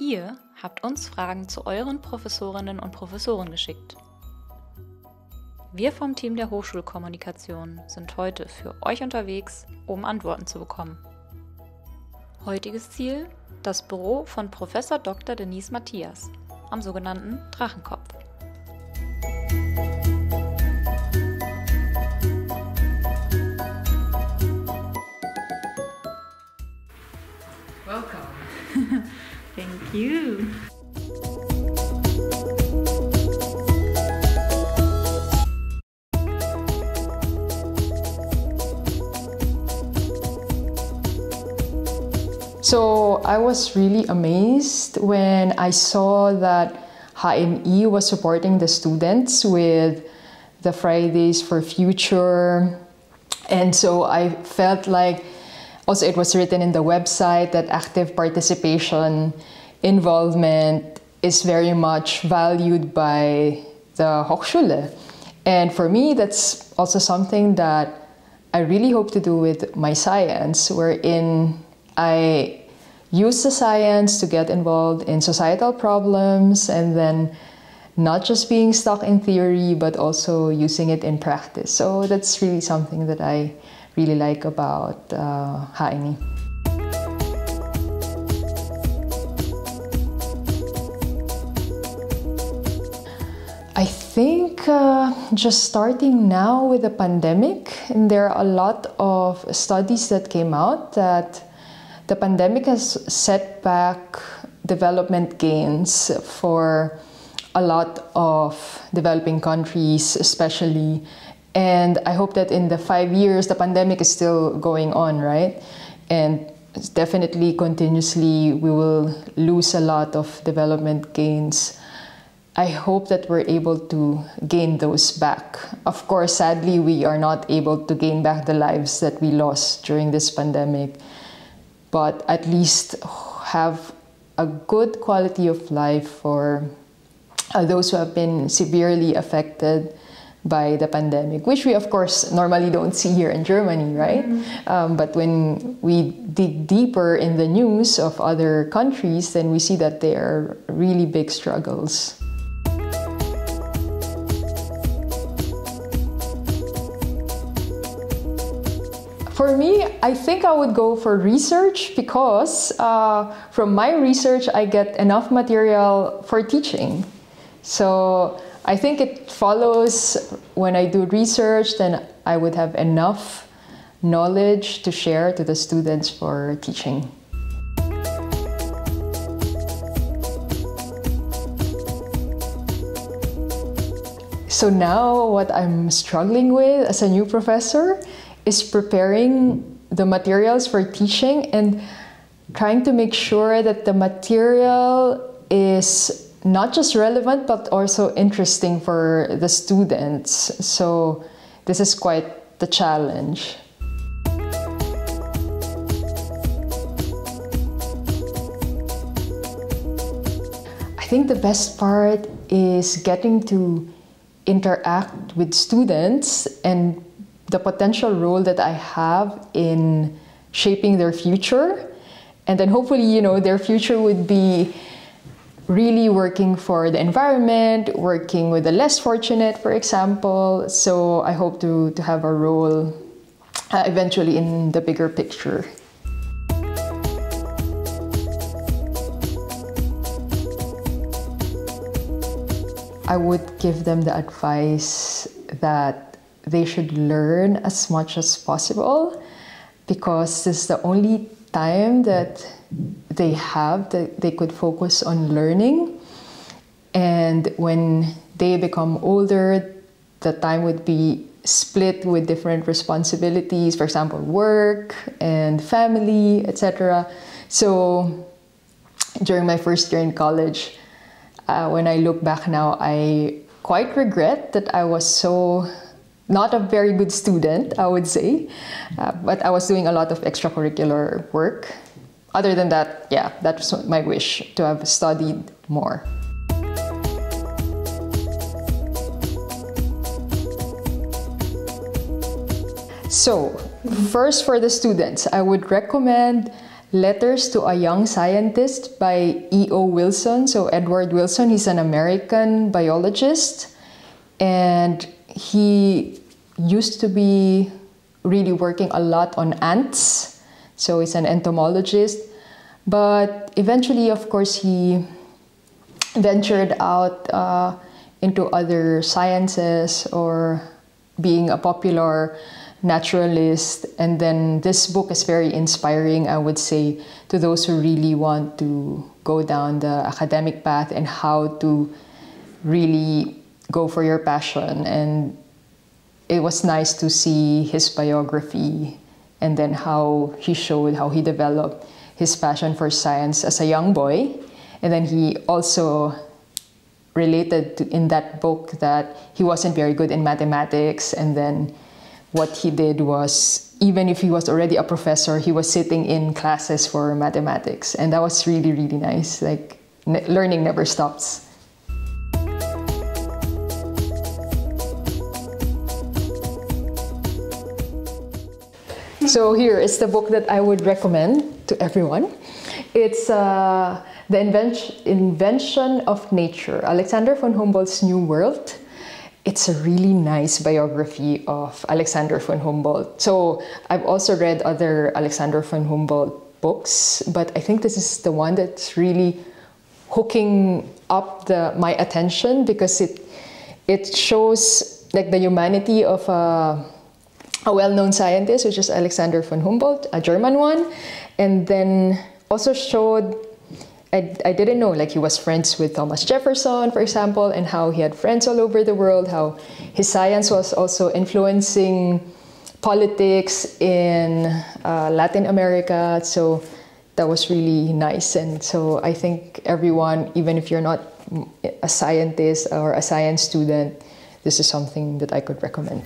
Ihr habt uns Fragen zu euren Professorinnen und Professoren geschickt. Wir vom Team der Hochschulkommunikation sind heute für euch unterwegs, um Antworten zu bekommen. Heutiges Ziel: das Büro von Prof. Dr. Denise Matias am sogenannten Drachenkopf. Welcome. Thank you. So I was really amazed when I saw that HNI was supporting the students with the Fridays for Future. And so I felt like also it was written in the website that active participation, involvement is very much valued by the Hochschule. And for me, that's also something that I really hope to do with my science, wherein I use the science to get involved in societal problems and then not just being stuck in theory, but also using it in practice. So that's really something that I really like about HNI. I think just starting now with the pandemic, and there are a lot of studies that came out that the pandemic has set back development gains for a lot of developing countries, especially. And I hope that in the 5 years, the pandemic is still going on, right? And definitely continuously, we will lose a lot of development gains. I hope that we're able to gain those back. Of course, sadly, we are not able to gain back the lives that we lost during this pandemic, but at least have a good quality of life for those who have been severely affected by the pandemic, which we of course normally don't see here in Germany, right? But when we dig deeper in the news of other countries, then we see that they are really big struggles. For me, I think I would go for research because from my research, I get enough material for teaching. So I think it follows when I do research, then I would have enough knowledge to share to the students for teaching. So now what I'm struggling with as a new professor is preparing the materials for teaching and trying to make sure that the material is not just relevant, but also interesting for the students. So this is quite the challenge. I think the best part is getting to interact with students and the potential role that I have in shaping their future. And then hopefully, you know, their future would be really working for the environment, working with the less fortunate, for example. So I hope to have a role eventually in the bigger picture. I would give them the advice that they should learn as much as possible, because this is the only time that they have that they could focus on learning. And when they become older, the time would be split with different responsibilities, for example, work and family, etc. So during my first year in college, when I look back now, I quite regret that I was so not a very good student, I would say, but I was doing a lot of extracurricular work. Other than that, yeah, that's my wish, to have studied more. So, first for the students, I would recommend Letters to a Young Scientist by E.O. Wilson. So Edward Wilson, he's an American biologist, and he used to be really working a lot on ants. So he's an entomologist, but eventually, of course, he ventured out into other sciences or being a popular naturalist. And then this book is very inspiring, I would say, to those who really want to go down the academic path and how to really go for your passion. And it was nice to see his biography and then how he showed how he developed his passion for science as a young boy. And then he also related to, in that book, that he wasn't very good in mathematics, and then what he did was, even if he was already a professor, he was sitting in classes for mathematics, and that was really, really nice. Like, learning never stops. So here is the book that I would recommend to everyone. It's The Invention of Nature, Alexander von Humboldt's New World. It's a really nice biography of Alexander von Humboldt. So I've also read other Alexander von Humboldt books, but I think this is the one that's really hooking up my attention, because it shows like the humanity of a well-known scientist, which is Alexander von Humboldt, a German one, and then also showed, I didn't know, like he was friends with Thomas Jefferson, for example, and how he had friends all over the world, how his science was also influencing politics in Latin America. So that was really nice. And so I think everyone, even if you're not a scientist or a science student, this is something that I could recommend.